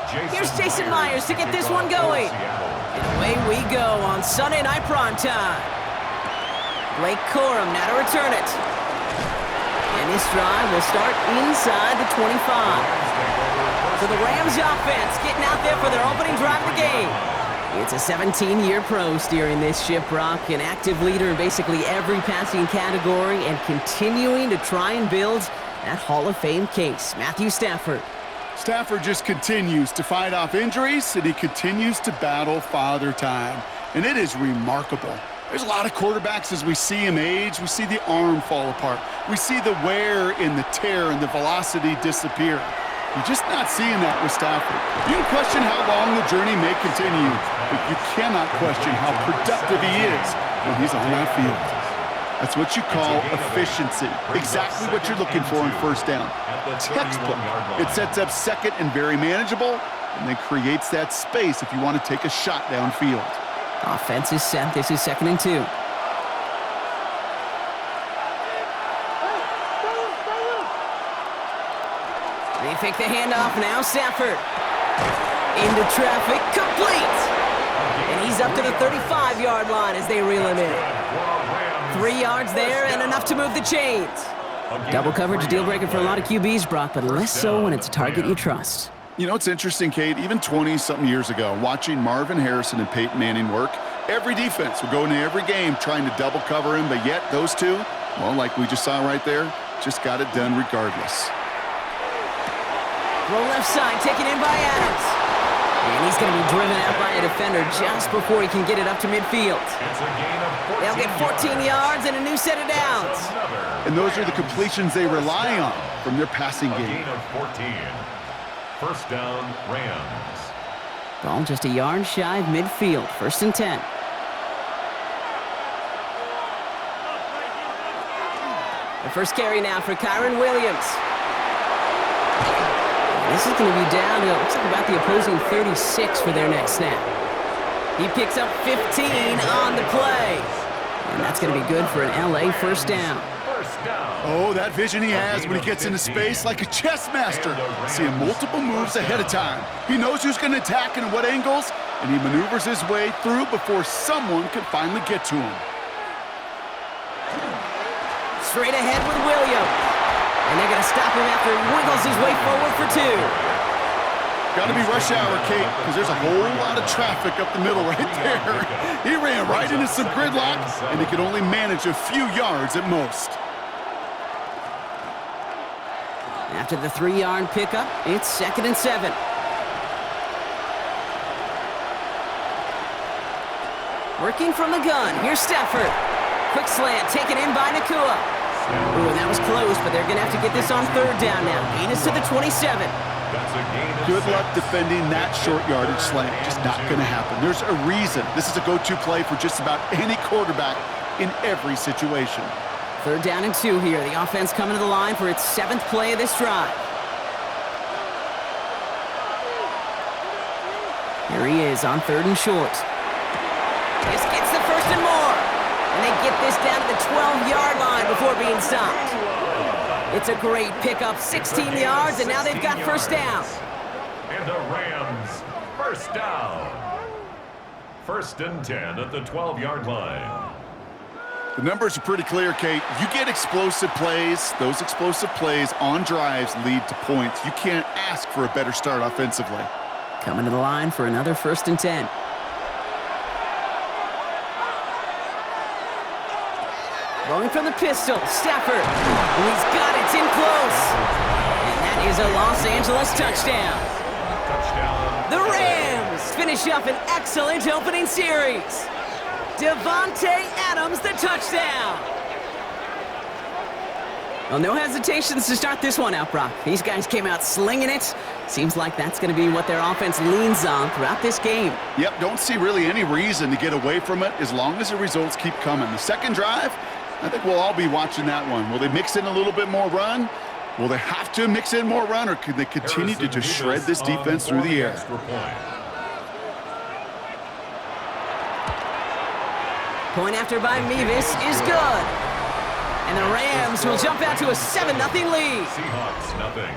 Here's Jason Myers to get this one going. And away we go on Sunday Night Primetime. Blake Corum now to return it. And this drive will start inside the 25. So the Rams offense getting out there for their opening drive of the game. It's a 17-year pro steering this ship, Brock, an active leader in basically every passing category and continuing to try and build that Hall of Fame case. Matthew Stafford. Stafford just continues to fight off injuries, and he continues to battle Father Time. And it is remarkable. There's a lot of quarterbacks as we see him age. We see the arm fall apart. We see the wear in the tear and the velocity disappear. You're just not seeing that with Stafford. You can question how long the journey may continue, but you cannot question how productive he is when he's on that field. That's what you call efficiency. Exactly what you're looking for in first down. Textbook. It sets up second and very manageable, and then creates that space if you want to take a shot downfield. Offense is set. This is 2nd and 2. They fake the handoff. Now Stafford. Into traffic. Complete. And he's up to the 35-yard line as they reel him in. 3 yards there and enough to move the chains. Double coverage deal breaker for a lot of QBs, Brock, but less so when it's a target you trust. You know, it's interesting, Kate, even 20-something years ago, watching Marvin Harrison and Peyton Manning work, every defense would go into every game trying to double cover him, but yet those two, well, like we just saw right there, just got it done regardless. Throw left side, taken in by Adams. And he's going to be driven out by a defender just before he can get it up to midfield. They'll get 14 yards and a new set of downs. And those are the completions they rely on from their passing game. First down, Rams. Ball just a yard shy of midfield. 1st and 10. The first carry now for Kyron Williams. This is going to be down to, looks like about the opposing 36 for their next snap. He picks up 15 on the play. And that's going to be good for an LA first down. Oh, that vision he has when he gets into space like a chess master. Seeing multiple moves ahead of time. He knows who's going to attack and at what angles, and he maneuvers his way through before someone can finally get to him. Straight ahead with Williams. And they're going to stop him after he wiggles his way forward for 2. Got to be rush hour, Kate, because there's a whole lot of traffic up the middle right there. He ran right into some gridlock, and he could only manage a few yards at most. After the 3-yard pickup, it's 2nd and 7. Working from the gun, here's Stafford. Quick slant, taken in by Nakua. Ooh, that was close, but they're going to have to get this on 3rd down now. Gain is to the 27. Good luck defending that short yardage slant. Just not going to happen. There's a reason. This is a go-to play for just about any quarterback in every situation. 3rd down and 2 here. The offense coming to the line for its 7th play of this drive. Here he is on 3rd and short. This gets the 1st and more. And they get this down to the 12-yard line before being stopped. It's a great pickup, 16 yards, and now they've got 1st down. And the Rams, 1st down. 1st and 10 at the 12-yard line. The numbers are pretty clear, Kate. You get explosive plays. Those explosive plays on drives lead to points. You can't ask for a better start offensively. Coming to the line for another 1st and 10. Going from the pistol, Stafford. He's got it, it's in close. And that is a Los Angeles touchdown. The Rams finish up an excellent opening series. Devontae Adams, the touchdown. Well, no hesitations to start this one out, Brock. These guys came out slinging it. Seems like that's going to be what their offense leans on throughout this game. Yep, don't see really any reason to get away from it as long as the results keep coming. The second drive, I think we'll all be watching that one. Will they mix in a little bit more run? Will they have to mix in more run, or could they continue to just shred this defense through the air? Point after by Mevis is good. And the Rams will jump out to a 7-0 lead. Seahawks, nothing.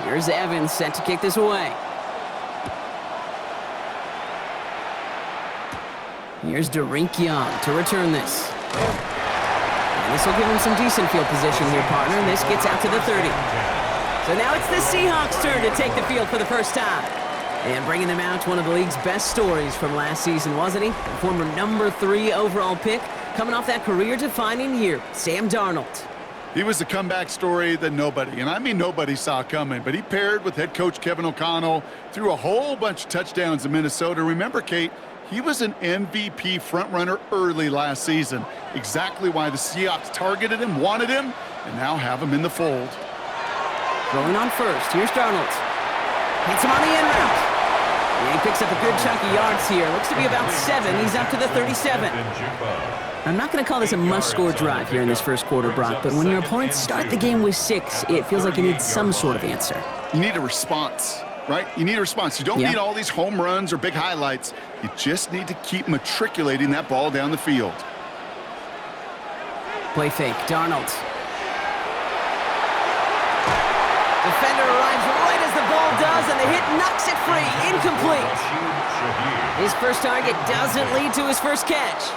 Here's Evans set to kick this away. Here's Derink Young to return this. And this will give him some decent field position here, partner. And this gets out to the 30. So now it's the Seahawks' turn to take the field for the first time. And bringing them out, one of the league's best stories from last season, wasn't he? The former number 3 overall pick, coming off that career-defining year, Sam Darnold. He was a comeback story that nobody, and I mean nobody, saw coming. But he paired with head coach Kevin O'Connell, threw a whole bunch of touchdowns in Minnesota. Remember, Kate, he was an MVP frontrunner early last season. Exactly why the Seahawks targeted him, wanted him, and now have him in the fold. Throwing on first. Here's Darnold. Hits him on the end route. And he picks up a good chunk of yards here. Looks to be about 7. He's up to the 37. I'm not going to call this a must-score drive here in this first quarter, Brock, but when your opponents start the game with 6, it feels like you need some sort of answer. You need a response, right? You need a response. You don't need all these home runs or big highlights. You just need to keep matriculating that ball down the field. Play fake. Darnold. Defender arrives right as the ball does, and the hit knocks it free. Incomplete. His first target doesn't lead to his first catch,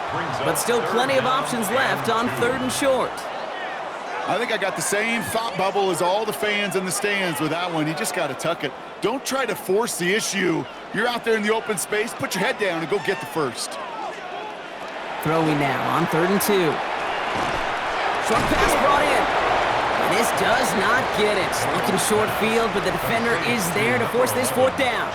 but still plenty of options left on 3rd and short. I think I got the same thought bubble as all the fans in the stands with that one. You just got to tuck it. Don't try to force the issue. You're out there in the open space. Put your head down and go get the first. Throwing now on 3rd and 2. Short pass brought in. This does not get it. Looking short field, but the defender is there to force this 4th down.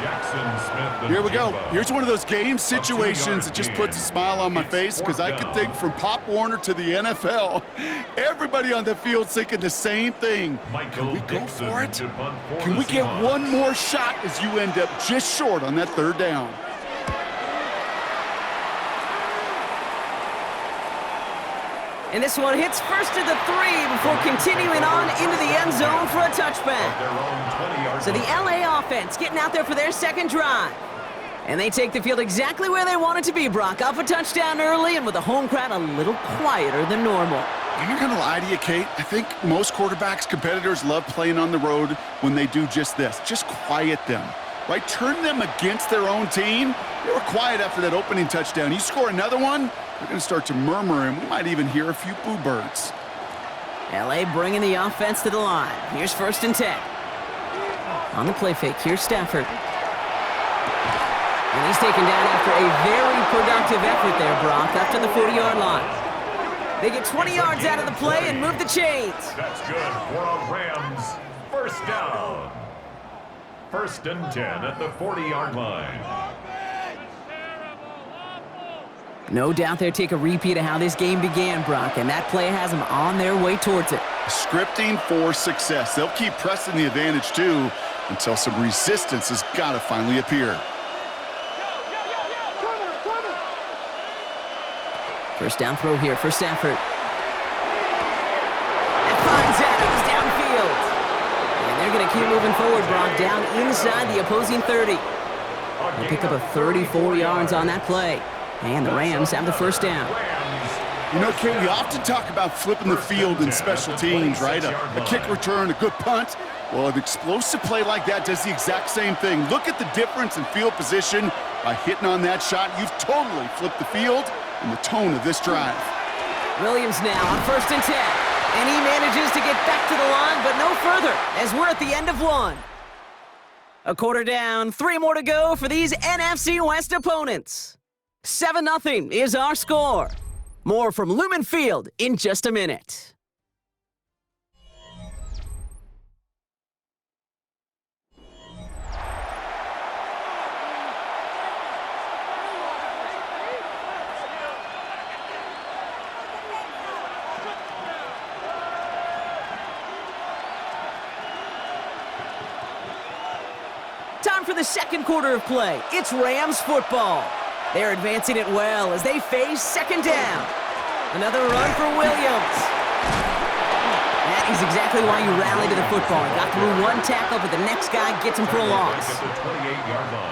Here we go. Here's one of those game situations that just puts a smile on my face because I could think from Pop Warner to the NFL, everybody on the field thinking the same thing. Can we go for it? Can we get one more shot as you end up just short on that 3rd down? And this one hits first to the 3 before continuing on into the end zone for a touchback. So the LA offense getting out there for their second drive. And they take the field exactly where they want it to be, Brock. Up a touchdown early and with the home crowd a little quieter than normal. I'm not going to lie to you, Kate. I think most quarterbacks, competitors love playing on the road when they do just this. Just quiet them, right? Turn them against their own team. They were quiet after that opening touchdown. You score another one, they're going to start to murmur, and we might even hear a few boo birds. LA bringing the offense to the line. Here's 1st and 10. On the play fake, here's Stafford. And he's taken down after a very productive effort there, Brock, up to the 40-yard line. They get 20 yards out of the play and move the chains. That's good for a Rams 1st down. 1st and 10 at the 40-yard line. No doubt they'll take a repeat of how this game began, Brock, and that play has them on their way towards it. Scripting for success. They'll keep pressing the advantage, too, until some resistance has got to finally appear. First down throw here for Stafford. That finds Adams downfield. And they're going to keep moving forward, Brock, down inside the opposing 30. They pick up a 34 yards on that play. And the Rams have the 1st down. You know, Kate, we often talk about flipping the field in special teams, right? A kick return, a good punt. Well, an explosive play like that does the exact same thing. Look at the difference in field position. By hitting on that shot, you've totally flipped the field and the tone of this drive. Williams now on 1st and 10. And he manages to get back to the line, but no further, as we're at the end of 1. A quarter down, 3 more to go for these NFC West opponents. 7-0 is our score. More from Lumen Field in just a minute. Time for the second quarter of play. It's Rams football. They're advancing it well as they face 2nd down. Another run for Williams. That is exactly why you rally to the football. He got through one tackle, but the next guy gets him for a loss.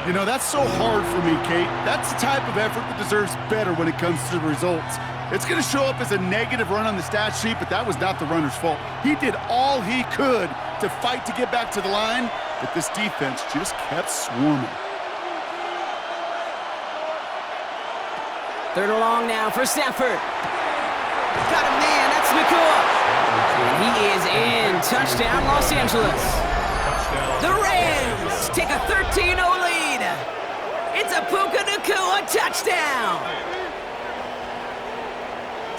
You know, that's so hard for me, Kate. That's the type of effort that deserves better when it comes to the results. It's going to show up as a negative run on the stat sheet, but that was not the runner's fault. He did all he could to fight to get back to the line, but this defense just kept swarming. Third and long now for Stafford. Got a man, that's Nakua. And he is in. Touchdown, Los Angeles. The Rams take a 13-0 lead. It's a Puka Nakua touchdown.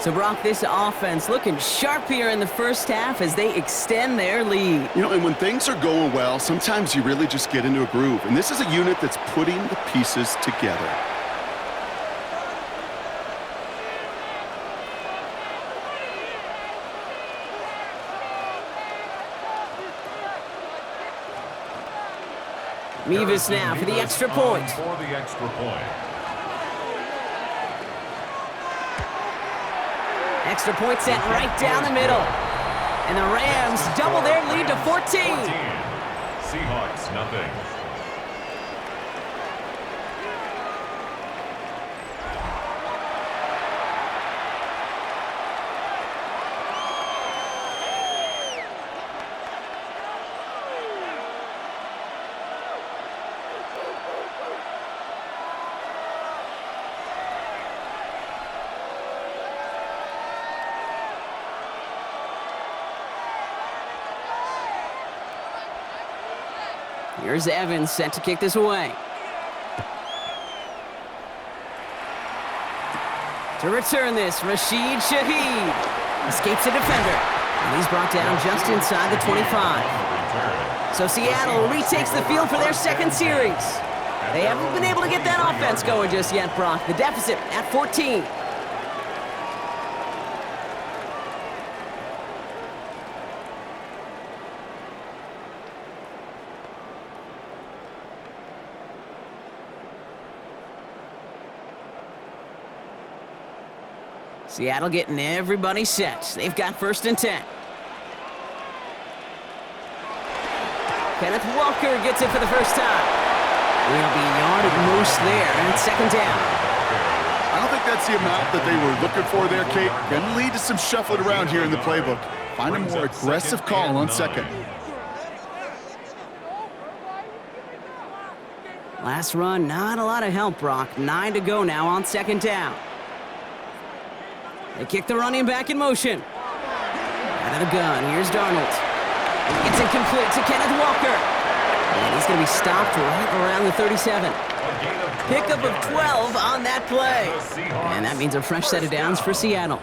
So, Brock, this offense looking sharp here in the first half as they extend their lead. You know, and when things are going well, sometimes you really just get into a groove. And this is a unit that's putting the pieces together. Mevis now for the extra point. Extra point set right down the middle. And the Rams double their lead to 14. Seahawks, nothing. Here's Evans set to kick this away. To return this, Rashid Shaheed escapes a defender. And he's brought down just inside the 25. So Seattle retakes the field for their second series. They haven't been able to get that offense going just yet, Brock. The deficit at 14. Seattle getting everybody set. They've got 1st and 10. Kenneth Walker gets it for the first time. Will be a yard at most there, and it's 2nd down. I don't think that's the amount that they were looking for there, Kate. Going to lead to some shuffling around here in the playbook. Find a more aggressive call on 2nd. Last run, not a lot of help, Brock. 9 to go now on 2nd down. They kick the running back in motion. Out of the gun, here's Darnold. It's incomplete to Kenneth Walker. And he's going to be stopped right around the 37. Pickup of 12 on that play. And that means a fresh set of downs for Seattle.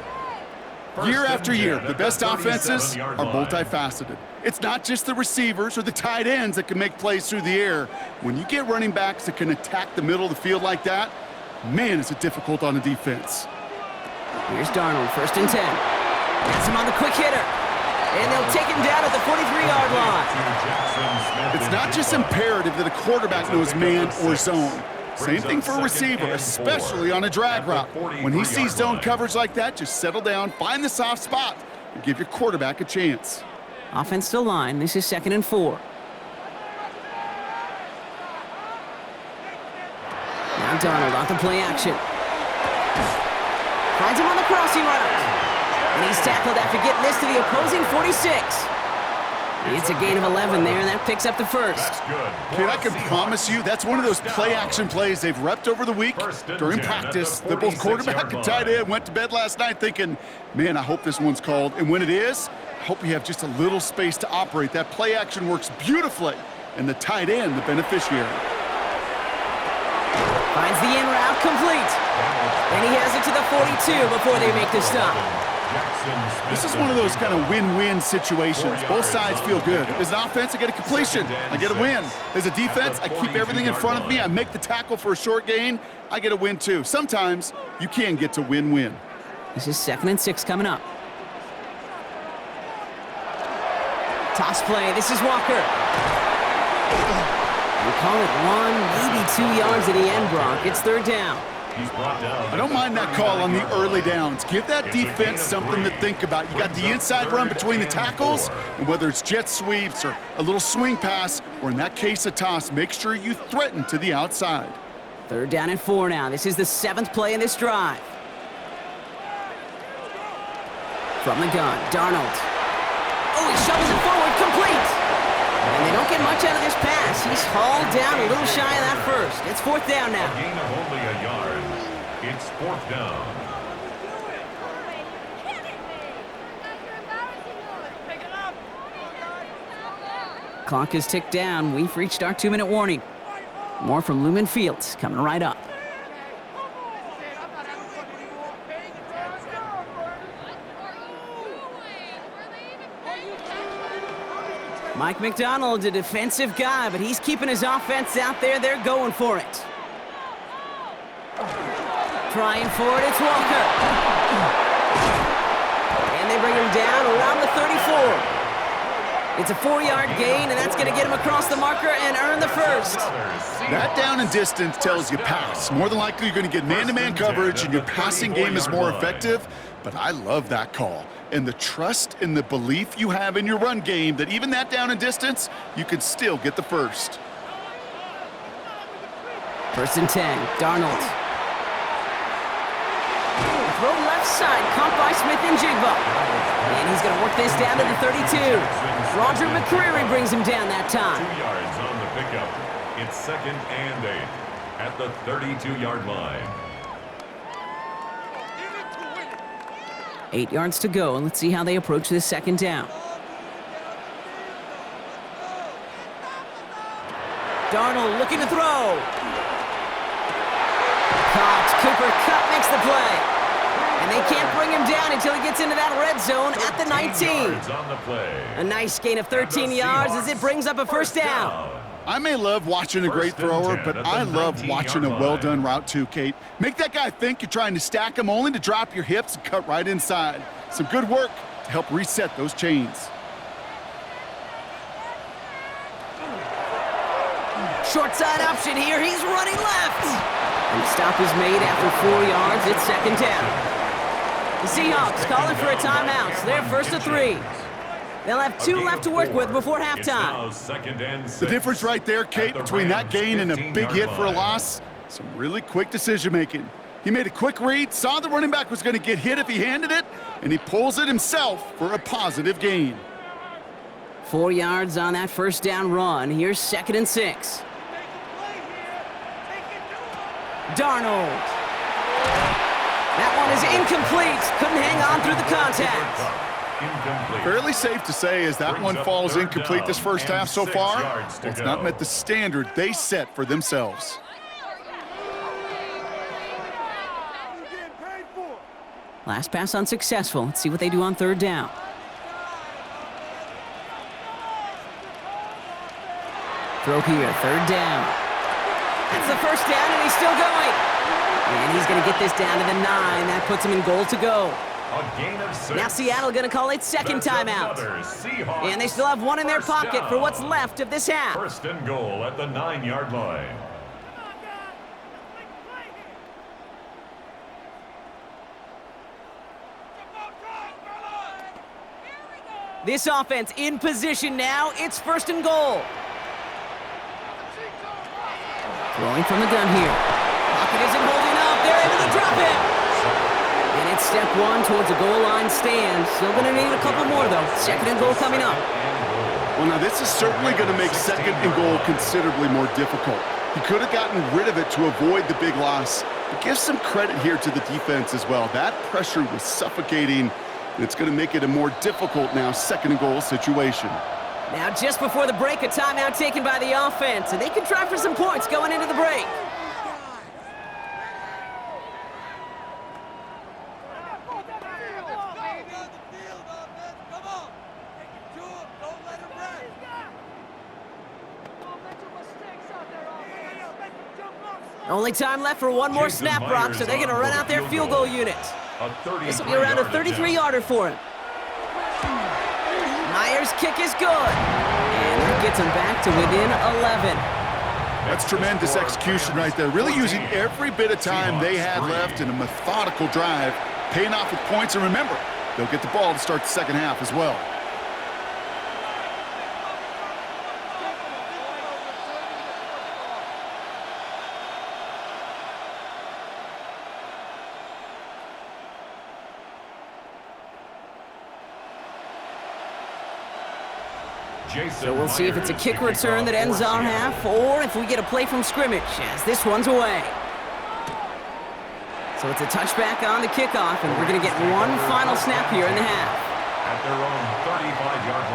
Year after year, the best offenses are multifaceted. It's not just the receivers or the tight ends that can make plays through the air. When you get running backs that can attack the middle of the field like that, man, is it difficult on a defense. Here's Darnold, 1st and 10. Gets him on the quick hitter. And they'll take him down at the 43-yard line. It's not just imperative that a quarterback knows man or zone. Same thing for a receiver, especially on a drag route. When he sees zone coverage like that, just settle down, find the soft spot, and give your quarterback a chance. Offense to line. This is 2nd and 4. Now Darnold on the play action. Finds him on the crossing route. And he's tackled after getting this to the opposing 46. It's a gain of 11 there, and that picks up the 1st. Kid, I can promise you that's one of those play-action plays they've repped over the week during practice. The both quarterback and tight end went to bed last night thinking, man, I hope this one's called. And when it is, I hope you have just a little space to operate. That play-action works beautifully, and the tight end, the beneficiary. Finds the in route complete. And he has it to the 42 before they make the stop. This is one of those kind of win-win situations. Both sides feel good. As an offense, I get a completion. I get a win. As a defense, I keep everything in front of me. I make the tackle for a short gain. I get a win, too. Sometimes you can get to win-win. This is 2nd and 6 coming up. Toss play. This is Walker. We'll call it 1, maybe 2 yards at the end, Brock. It's 3rd down. I don't mind that call on the early downs. Give that defense something to think about. You got the inside run between the tackles, and whether it's jet sweeps or a little swing pass, or in that case a toss, make sure you threaten to the outside. 3rd down and 4 now. This is the 7th play in this drive. From the gun, Darnold. Oh, he shovels it forward, complete! And they don't get much out of this pass. He's hauled down a little shy of that first. It's 4th down now. A gain of only a yard. It's 4th down. Clock is ticked down. We've reached our 2-minute warning. More from Lumen Fields coming right up. Mike McDonald's a defensive guy, but he's keeping his offense out there. They're going for it. Trying for it, it's Walker. And they bring him down around the 34. It's a 4-yard gain, and that's going to get him across the marker and earn the first. That down and distance tells you pass. More than likely, you're going to get man-to-man coverage, and your passing game is more effective. But I love that call. And the trust and the belief you have in your run game that even that down and distance, you can still get the first. 1st and 10, Darnold. Throw left side, caught by Smith and Jigba. And he's going to work this down to the 32. Roger McCreary brings him down that time. 2 yards on the pickup. It's 2nd and 8 at the 32-yard line. 8 yards to go, and let's see how they approach this 2nd down. Darnold looking to throw. Caught. Cooper Kupp makes the play. And they can't bring him down until he gets into that red zone at the 19. A nice gain of 13 yards as it brings up a 1st down. I may love watching a great thrower, but I love watching a well-done route too, Kate. Make that guy think you're trying to stack him only to drop your hips and cut right inside. Some good work to help reset those chains. Short side option here. He's running left. And the stop is made after 4 yards. It's 2nd down. The Seahawks calling for a timeout. So they're 1st and 3. They'll have 2 left to work with before halftime. The difference right there, Kate, between that gain and a big hit for a loss, some really quick decision-making. He made a quick read, saw the running back was going to get hit if he handed it, and he pulls it himself for a positive gain. 4 yards on that 1st down run. Here's 2nd and 6. Darnold. That one is incomplete. Couldn't hang on through the contact. Fairly safe to say as that one falls incomplete this first half so far, it's not met the standard they set for themselves. Last pass unsuccessful. Let's see what they do on 3rd down. Throw here, 3rd down. That's the 1st down, and he's still going. And he's going to get this down to the 9. That puts him in goal to go. A gain of 6. Now Seattle going to call its 2nd timeout. And they still have 1 in their pocket for what's left of this half. 1st and goal at the 9-yard line. This offense in position now. It's 1st and goal. Throwing from the gun here. Pocket isn't holding up. They're able to drop it. And it's step 1 towards a goal line stand. Still going to need a couple more, though. 2nd and goal coming up. Well, now this is certainly going to make 2nd and goal considerably more difficult. He could have gotten rid of it to avoid the big loss. But give some credit here to the defense as well. That pressure was suffocating. And it's going to make it a more difficult now 2nd and goal situation. Now, just before the break, a timeout taken by the offense. And they can try for some points going into the break. Only time left for one more snap, Brock, so they're going to run out their field goal unit. This will be around a 33-yarder for him. Myers' kick is good. And that gets him back to within 11. That's tremendous execution right there. Really using every bit of time they had left in a methodical drive, paying off with points. And remember, they'll get the ball to start the 2nd half as well. So we'll see if it's a kick return that ends our half, or if we get a play from scrimmage, as this one's away. So it's a touchback on the kickoff, and we're going to get one final snap here in the half. At their own 35-yard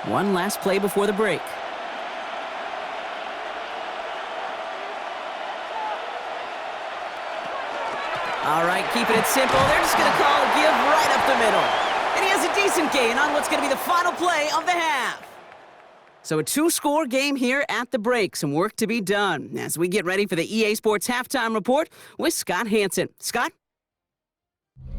line. One last play before the break. All right, keeping it simple. They're just going to call a give right up the middle. And he has a decent gain on what's going to be the final play of the half. So a two-score game here at the break. Some work to be done as we get ready for the EA Sports Halftime Report with Scott Hanson. Scott?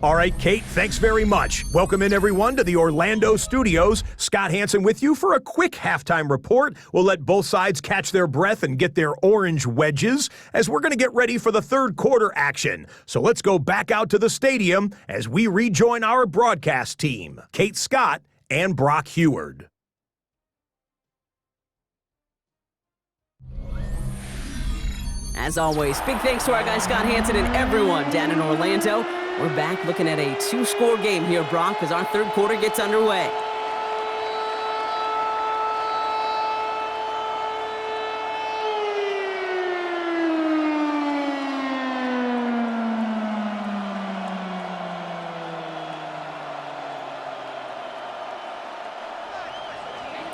All right, Kate, thanks very much. Welcome in, everyone, to the Orlando studios. Scott Hanson with you for a quick halftime report. We'll let both sides catch their breath and get their orange wedges as we're going to get ready for the third quarter action. So let's go back out to the stadium as we rejoin our broadcast team, Kate Scott and Brock Heward. As always, big thanks to our guy Scott Hanson and everyone down in Orlando. We're back looking at a two-score game here, Brock, as our third quarter gets underway.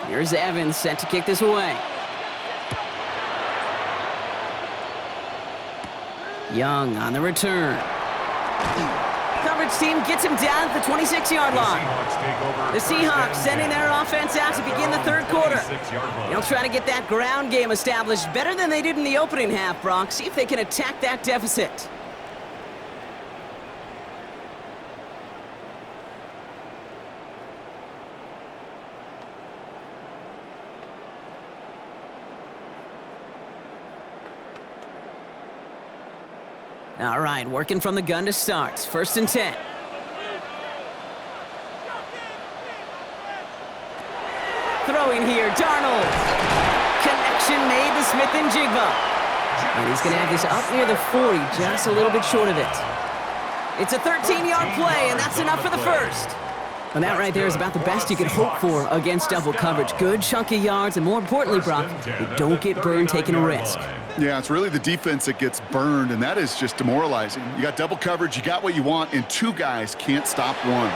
Here's Evans set to kick this away. Young on the return. Coverage team gets him down at the 26-yard line. The Seahawks sending their offense out to begin the third quarter. They'll try to get that ground game established better than they did in the opening half, Brock. See if they can attack that deficit. All right, working from the gun to start. 1st and 10. Throwing here, Darnold. Connection made to Smith and Jigba. And he's going to have this up near the 40, just a little bit short of it. It's a 13-yard play, and that's enough for the first. And that right there is about the best you could hope for against double coverage. Good chunky yards, and more importantly, Brock, you don't get burned taking a risk. Yeah, it's really the defense that gets burned, and that is just demoralizing. You got double coverage, you got what you want, and two guys can't stop one.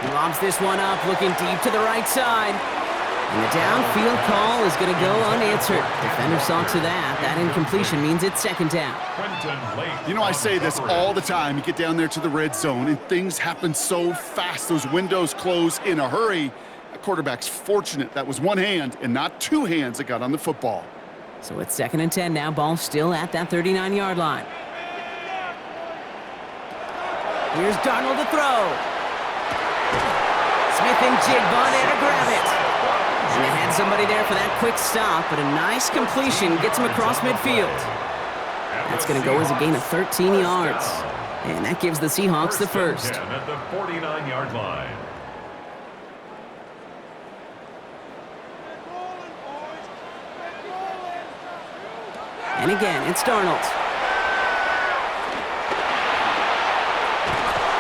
He lobs this one up, looking deep to the right side. And the downfield call is going to go unanswered. Defender saw to that. That incompletion means it's 2nd down. You know, I say this all the time. You get down there to the red zone, and things happen so fast. Those windows close in a hurry. That quarterback's fortunate. That was one hand and not two hands that got on the football. So it's 2nd and 10 now. Ball still at that 39-yard line. Here's Darnold to throw. Smith and Jigba there to grab it. And they had somebody there for that quick stop, but a nice completion gets him across midfield. That's going to go as a gain of 13 yards. And that gives the Seahawks the first. At the 49-yard line. And again, it's Darnold.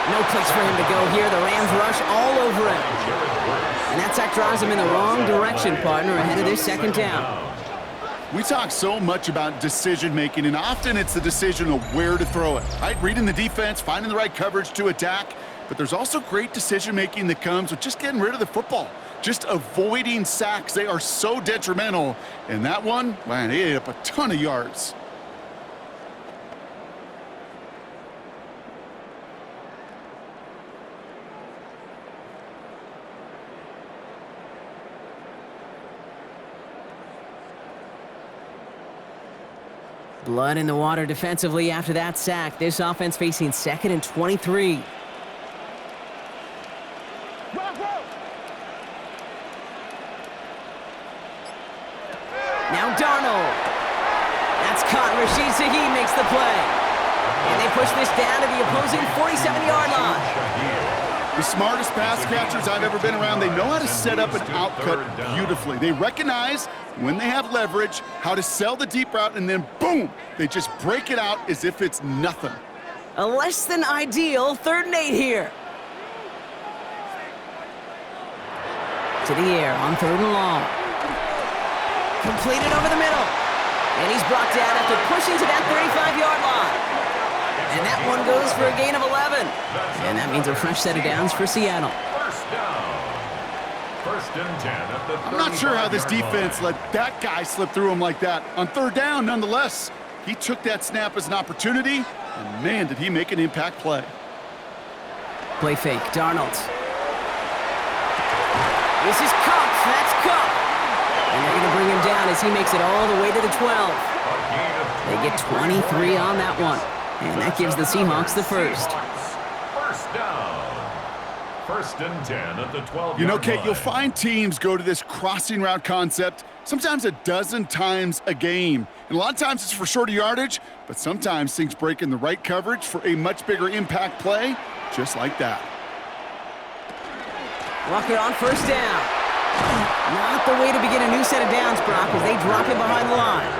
No place for him to go here. The Rams rush all over him. And that sack drives him in the wrong direction, partner, ahead of this 2nd down. We talk so much about decision-making, and often it's the decision of where to throw it. Right? Reading the defense, finding the right coverage to attack, but there's also great decision-making that comes with just getting rid of the football, just avoiding sacks. They are so detrimental, and that one, man, he ate up a ton of yards. Blood in the water defensively after that sack. This offense facing 2nd and 23. Now Darnold. That's caught. Rashid Shaheed makes the play. And they push this down to the opposing 47-yard line. The smartest pass catchers I've ever been around, they know how to set up an outcut beautifully. They recognize when they have leverage, how to sell the deep route, and then boom, they just break it out as if it's nothing. A less than ideal 3rd and 8 here. To the air on 3rd and long. Completed over the middle. And he's brought down after pushing to that 35-yard line. And that one goes for a gain of 11. And that means a fresh set of downs for Seattle. First down. 1st and 10 at the 35-yard line. I'm not sure how this defense let that guy slip through him like that. On 3rd down, nonetheless, he took that snap as an opportunity, and man, did he make an impact play. Play fake, Darnold. This is Cup, that's Cup. And they're going to bring him down as he makes it all the way to the 12. They get 23 on that one. And that gives the Seahawks the first. First down. 1st and 10 at the 12-yard line. You know, Kate, you'll find teams go to this crossing route concept sometimes a dozen times a game. And a lot of times it's for shorter yardage, but sometimes things break in the right coverage for a much bigger impact play, just like that. Walker on 1st down. Not the way to begin a new set of downs, Brock, as they drop him behind the line.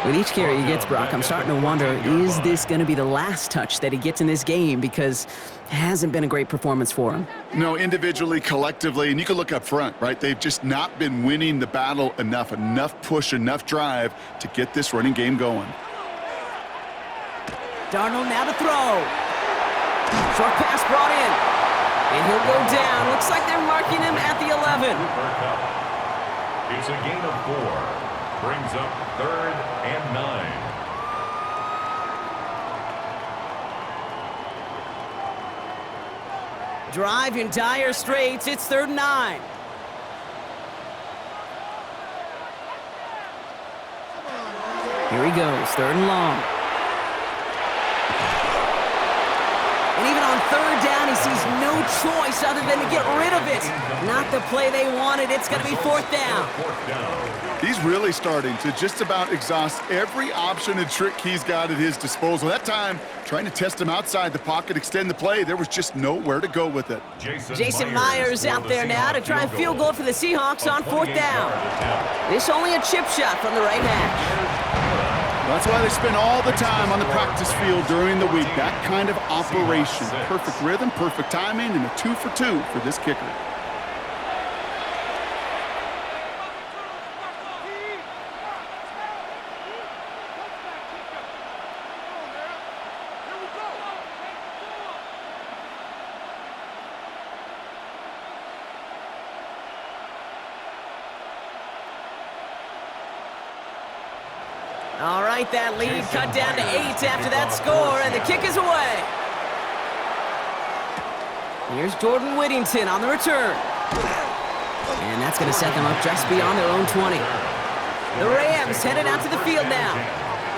With each carry he gets, Brock, I'm starting to wonder, is this going to be the last touch that he gets in this game? Because it hasn't been a great performance for him. No, individually, collectively, and you can look up front, right? They've just not been winning the battle enough push, enough drive to get this running game going. Darnold now to throw. Short pass brought in. And he'll go down. Looks like they're marking him at the 11. It's a gain of 4. Brings up 3rd and 9. Drive in dire straits. It's 3rd and 9. Here he goes, 3rd and long. And even on 3rd down, he sees no choice other than to get rid of it. Not the play they wanted. It's going to be 4th down. He's really starting to just about exhaust every option and trick he's got at his disposal. That time, trying to test him outside the pocket, extend the play, there was just nowhere to go with it. Jason Myers out there now to try a field goal for the Seahawks on 4th down. This only a chip shot from the right hash. That's why they spend all the time on the practice field during the week. That kind of operation. Perfect rhythm, perfect timing, and a 2 for 2 for this kicker. All right, that lead cut down to 8 after that score, and the kick is away. Here's Jordan Whittington on the return. And that's going to set them up just beyond their own 20. The Rams headed out to the field now.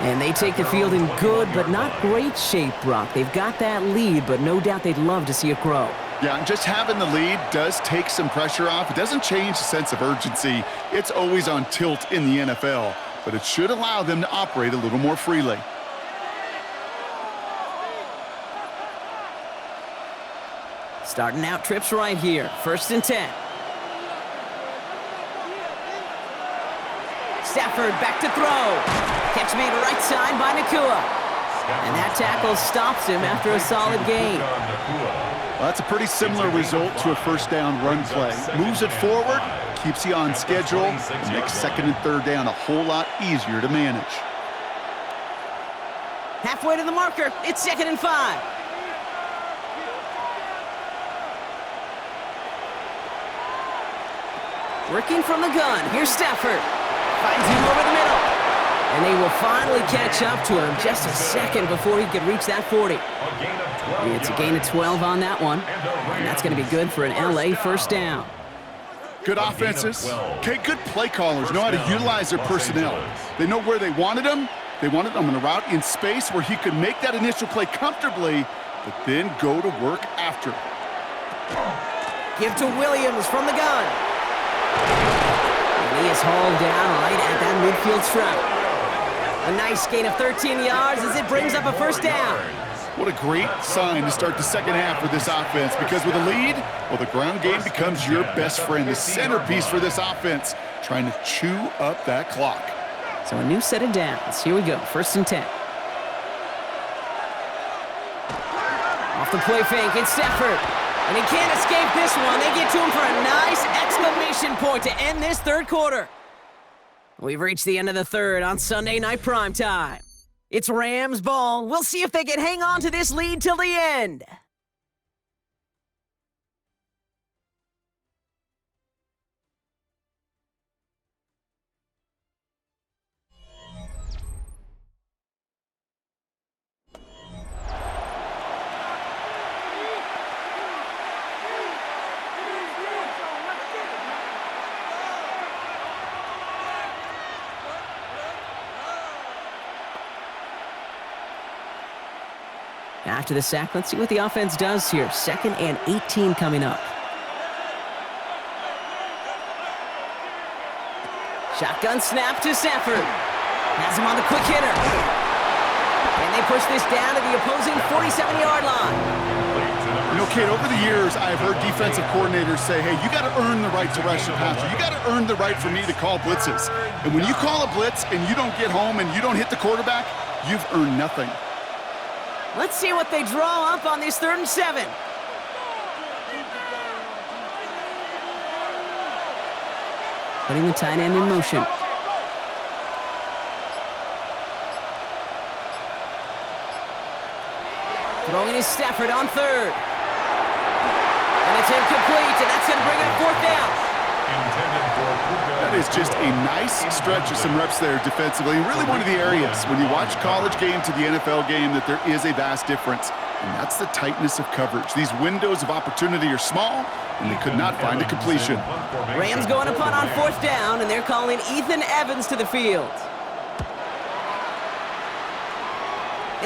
And they take the field in good but not great shape, Brock. They've got that lead, but no doubt they'd love to see it grow. Yeah, just having the lead does take some pressure off. It doesn't change the sense of urgency. It's always on tilt in the NFL, but it should allow them to operate a little more freely. Starting out trips right here. 1st and 10. Stafford back to throw. Catch made right side by Nakua. And that tackle stops him after a solid gain. Well, that's a pretty similar result to a first down run play. Moves it forward, keeps you on schedule, and makes 2nd and 3rd down a whole lot easier to manage. Halfway to the marker, it's 2nd and 5. Working from the gun, here's Stafford. Finds him over the middle. And they will finally catch up to him just a second before he could reach that 40. It's a gain of 12 on that one. And that's going to be good for an LA first down. Good offenses. Okay, good play callers know how to utilize their personnel. They know where they wanted them. They wanted them on a route in space where he could make that initial play comfortably, but then go to work after. Give to Williams from the gun. And he is hauled down right at that midfield stripe. A nice gain of 13 yards as it brings up a first down. What a great sign to start the second half for this offense, because with a lead, well, the ground game becomes your best friend, the centerpiece for this offense, trying to chew up that clock. So a new set of downs. Here we go, 1st and 10. Off the play fake, it's Stafford. And he can't escape this one. They get to him for a nice exclamation point to end this third quarter. We've reached the end of the third on Sunday Night Primetime. It's Rams ball. We'll see if they can hang on to this lead till the end. After the sack, let's see what the offense does here. 2nd and 18 coming up. Shotgun snap to Stafford. Has him on the quick hitter. And they push this down to the opposing 47-yard line. You know, Kate, over the years, I've heard defensive coordinators say, hey, you got to earn the right to rush the passer. You got to earn the right for me to call blitzes. And when you call a blitz and you don't get home and you don't hit the quarterback, you've earned nothing. Let's see what they draw up on this 3rd and 7. Putting the tight end in motion. Throwing is Stafford on 3rd. And it's incomplete, and that's going to bring up 4th down. That is just a nice stretch of some reps there defensively. Really one of the areas when you watch college game to the NFL game that there is a vast difference, and that's the tightness of coverage. These windows of opportunity are small, and they could not find a completion. Rams going to punt on 4th down, and they're calling Ethan Evans to the field.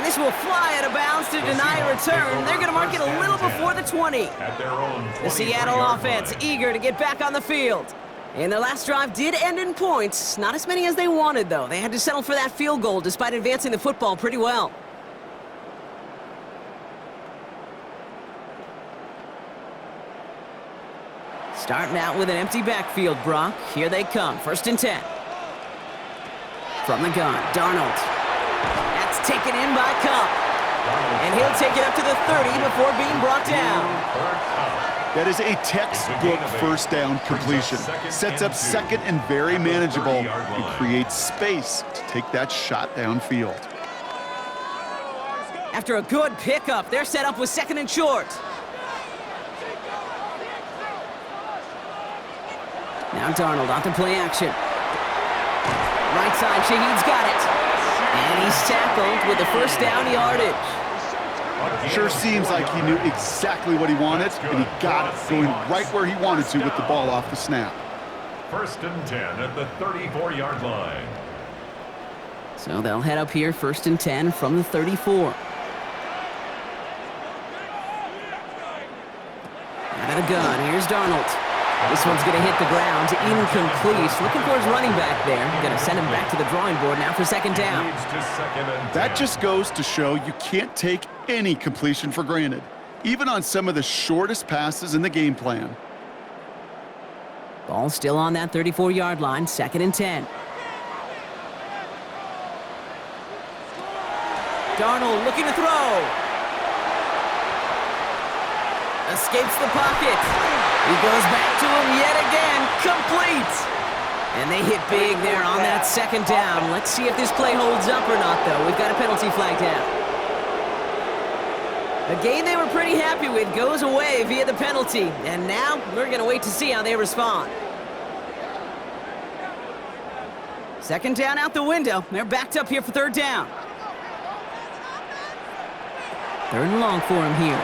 And this will fly out of bounds to deny a return. They're going to mark it a little before the 20. The Seattle offense eager to get back on the field. And their last drive did end in points. Not as many as they wanted, though. They had to settle for that field goal despite advancing the football pretty well. Starting out with an empty backfield, Brock. Here they come. 1st and 10. From the gun, Darnold. That's taken in by Cup. And he'll take it up to the 30 before being brought down. That is a textbook 1st down completion. Sets up 2nd and very manageable and creates space to take that shot downfield. After a good pickup, they're set up with 2nd and short. Now Darnold on to play action. Right side, Shaheed's got it. And he's tackled with the 1st down yardage. Sure seems like he knew exactly what he wanted, and he got it, going right where he wanted to with the ball off the snap. 1st and 10 at the 34-yard line. So they'll head up here, 1st and 10 from the 34. Out of the gun, here's Darnold. This one's going to hit the ground, incomplete. Looking for his running back there. Going to send him back to the drawing board now for 2nd down. That just goes to show you can't take any completion for granted, even on some of the shortest passes in the game plan. Ball still on that 34-yard line, 2nd and 10. Darnold looking to throw. Escapes the pocket. He goes back to him yet again, complete. And they hit big there on that 2nd down. Let's see if this play holds up or not, though. We've got a penalty flag down. A game they were pretty happy with goes away via the penalty. And now we're going to wait to see how they respond. 2nd down out the window. They're backed up here for 3rd down. 3rd and long for him here.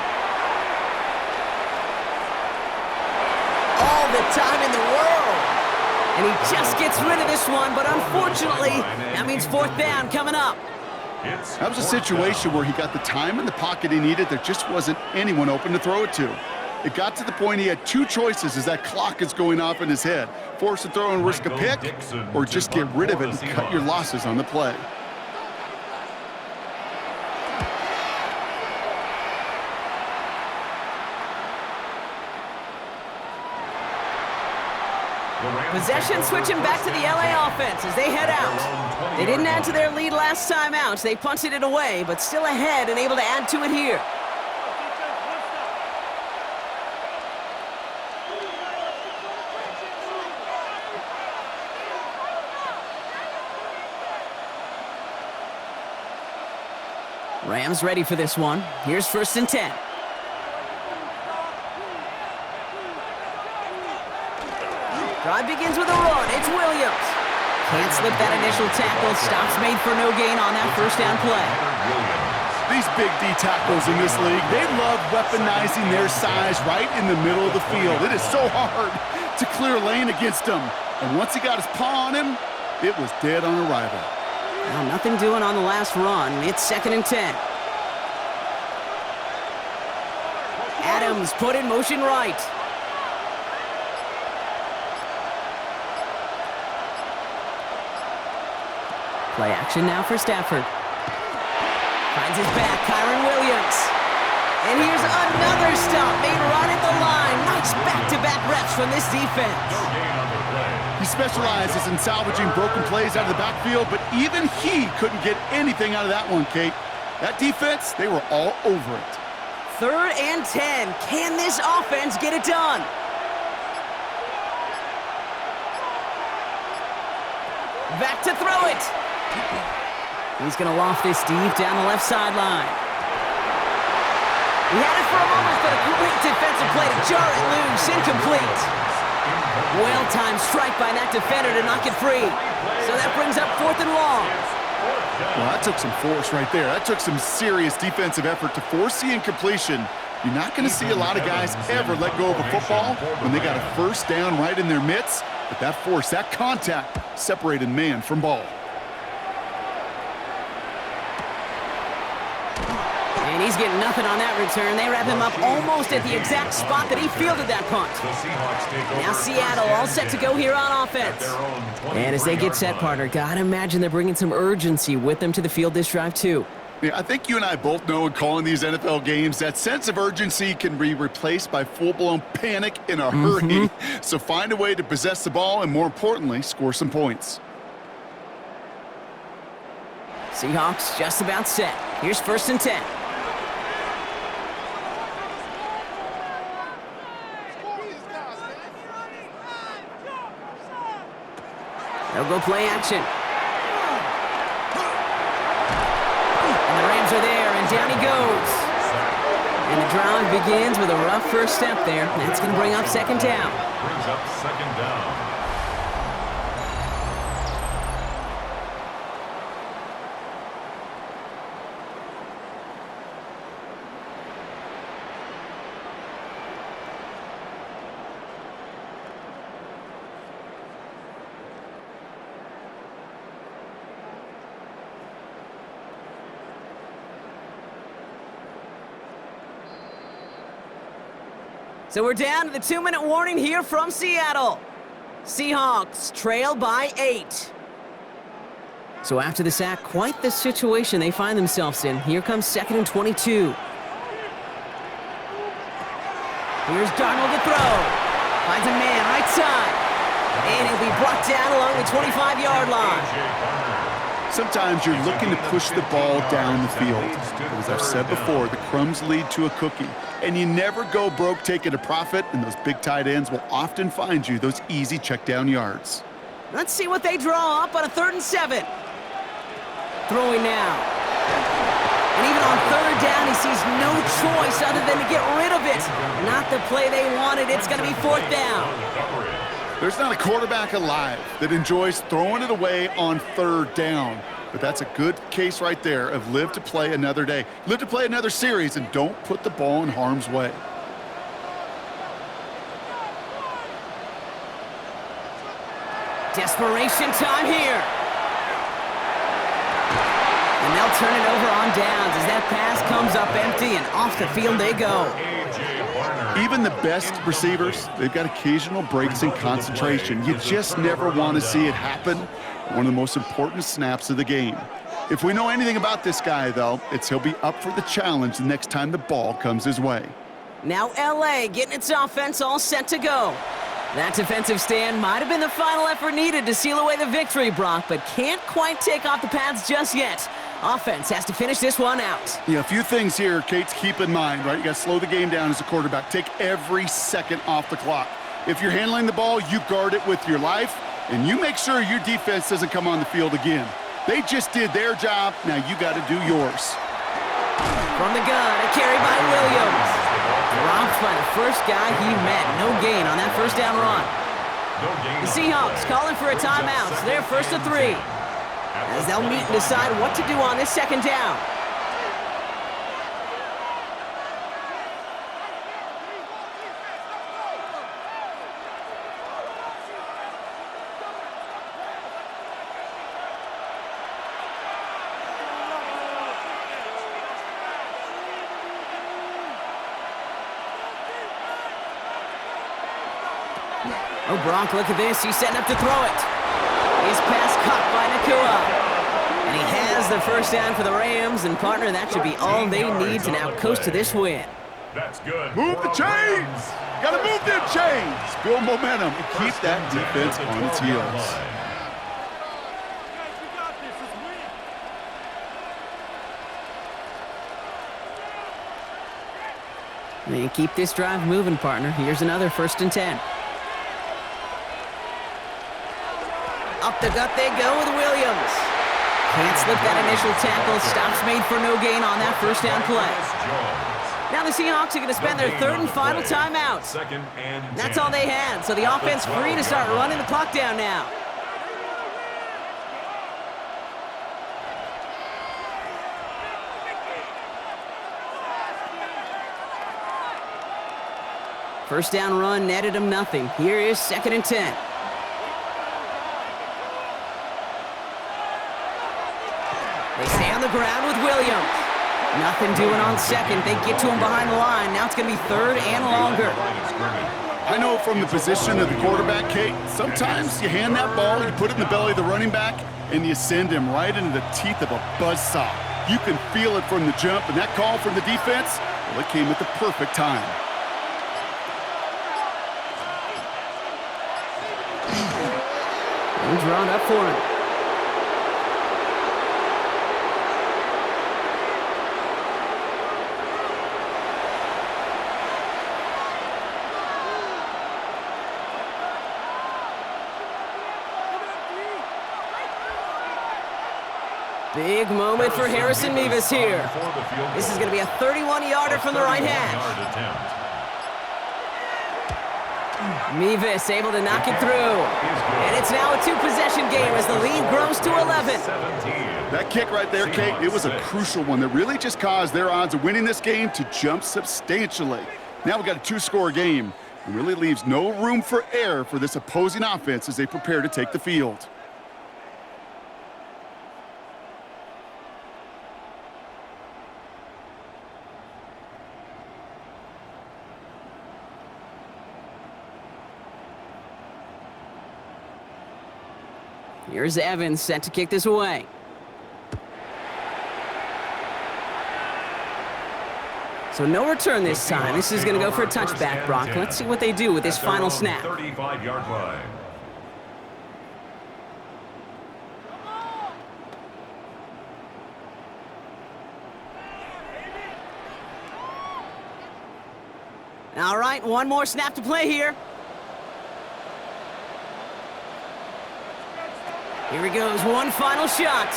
All the time in the world. And he just gets rid of this one, but unfortunately, that means 4th down coming up. That was a situation where he got the time in the pocket he needed. There just wasn't anyone open to throw it to. It got to the point he had 2 choices as that clock is going off in his head. Force to throw and risk a pick, or just get rid of it and cut your losses on the play. Possession switching back to the LA offense as they head out. They didn't add to their lead last time out. They punted it away, but still ahead and able to add to it here. Rams ready for this one. Here's 1st and 10. Drive begins with a run. It's Williams. Can't slip that initial tackle. Stops made for no gain on that 1st down play. These big D tackles in this league, they love weaponizing their size right in the middle of the field. It is so hard to clear lane against them. And once he got his paw on him, it was dead on arrival. Well, nothing doing on the last run. It's 2nd and 10. Adams put in motion right. Play action now for Stafford. Finds his back, Kyron Williams. And here's another stop made right at the line. Nice back-to-back reps from this defense. He specializes in salvaging broken plays out of the backfield, but even he couldn't get anything out of that one, Kate. That defense, they were all over it. 3rd and 10. Can this offense get it done? Back to throw it. He's going to loft this deep down the left sideline. He had it for a moment, but a great defensive play to jar it loose. Incomplete. Well-timed strike by that defender to knock it free. So that brings up 4th and long. Well, that took some force right there. That took some serious defensive effort to force the incompletion. You're not going to see a lot of guys ever let go of a football when they got a 1st down right in their midst. But that force, that contact, separated man from ball. And he's getting nothing on that return. They wrap him up almost at the exact spot that he fielded that punt. Now Seattle all set to go here on offense. And as they get set, partner, gotta imagine they're bringing some urgency with them to the field this drive too. Yeah, I think you and I both know in calling these NFL games that sense of urgency can be replaced by full-blown panic in a hurry. So find a way to possess the ball and, more importantly, score some points. Seahawks just about set. Here's 1st and 10. They'll go play action. And the Rams are there, and down he goes. And the drive begins with a rough 1st step there. That's going to bring up 2nd down. Brings up 2nd down. So we're down to the 2-minute warning here from Seattle. Seahawks trail by 8. So after the sack, quite the situation they find themselves in. Here comes 2nd and 22. Here's Darnold to throw. Finds a man right side. And he'll be brought down along the 25-yard line. Sometimes you're looking to push the ball down the field. But as I've said before, the crumbs lead to a cookie. And you never go broke taking a profit, and those big tight ends will often find you those easy check-down yards. Let's see what they draw up on a 3rd and 7. Throwing now. And even on 3rd down, he sees no choice other than to get rid of it. Not the play they wanted. It's going to be 4th down. There's not a quarterback alive that enjoys throwing it away on 3rd down. But that's a good case right there of live to play another day. Live to play another series and don't put the ball in harm's way. Desperation time here. And they'll turn it over on downs as that pass comes up empty and off the field they go. Even the best receivers, they've got occasional breaks in concentration. You just never want to see it happen. One of the most important snaps of the game. If we know anything about this guy, though, it's he'll be up for the challenge the next time the ball comes his way. Now LA getting its offense all set to go. That defensive stand might have been the final effort needed to seal away the victory, Brock, but can't quite take off the pads just yet. Offense has to finish this one out. Yeah, a few things here, Kate, to keep in mind, right? You got to slow the game down as a quarterback. Take every second off the clock. If you're handling the ball, you guard it with your life, and you make sure your defense doesn't come on the field again. They just did their job. Now you got to do yours. From the gun, a carry by Williams. Dropped by the first guy he met. No gain on that first down run. The Seahawks calling for a timeout. So they're first to 3. As they'll meet and decide what to do on this second down. Oh, Brock, look at this. He's setting up to throw it. His pass caught by Nakua. And he has the first down for the Rams. And, partner, that should be all they need to now coast to this win. That's good. Move the chains. Got to move them chains. Build momentum and keep that defense on its heels. And keep this drive moving, partner. Here's another 1st and 10. Up the gut they go with Williams. Can't slip that initial tackle. Stops made for no gain on that first down play. Now the Seahawks are going to spend their 3rd and final timeout. That's all they had, so the offense free to start running the clock down now. First down run netted him nothing. Here is 2nd and 10. They stay on the ground with Williams. Nothing doing on 2nd. They get to him behind the line. Now it's going to be 3rd and longer. I know from the position of the quarterback, Kate, sometimes you hand that ball, you put it in the belly of the running back, and you send him right into the teeth of a buzzsaw. You can feel it from the jump, and that call from the defense, well, it came at the perfect time. And drawn up for him. Big moment for Harrison Mevis here. This is going to be a 31-yarder from the right hash. Mevis able to knock it through. And it's now a 2-possession game as the lead grows to 11. That kick right there, Kate, it was a crucial one that really just caused their odds of winning this game to jump substantially. Now we've got a 2-score game. It really leaves no room for error for this opposing offense as they prepare to take the field. Here's Evans set to kick this away. So no return this time. This is going to go for a touchback, Brock. Let's see what they do with this final snap. 35-yard line. All right, one more snap to play here. Here he goes, one final shot.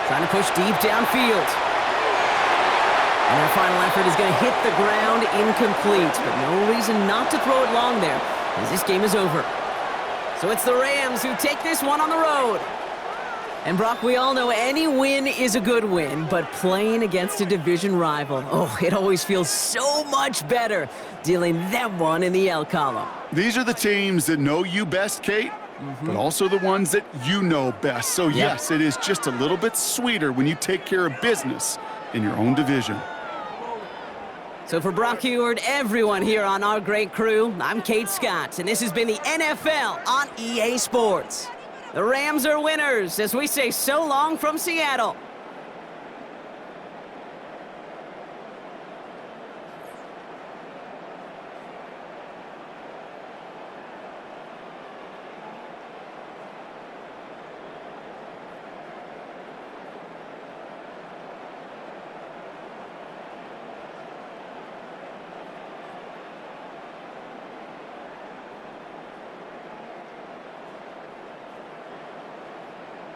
Trying to push deep downfield. And their final effort is going to hit the ground incomplete, but no reason not to throw it long there, as this game is over. So it's the Rams who take this one on the road. And Brock, we all know any win is a good win, but playing against a division rival, oh, it always feels so much better dealing them one in the L column. These are the teams that know you best, Kate, but also the ones that you know best. So yes, it is just a little bit sweeter when you take care of business in your own division. So for Brock Heward, everyone here on our great crew, I'm Kate Scott, and this has been the NFL on EA Sports. The Rams are winners as we say so long from Seattle.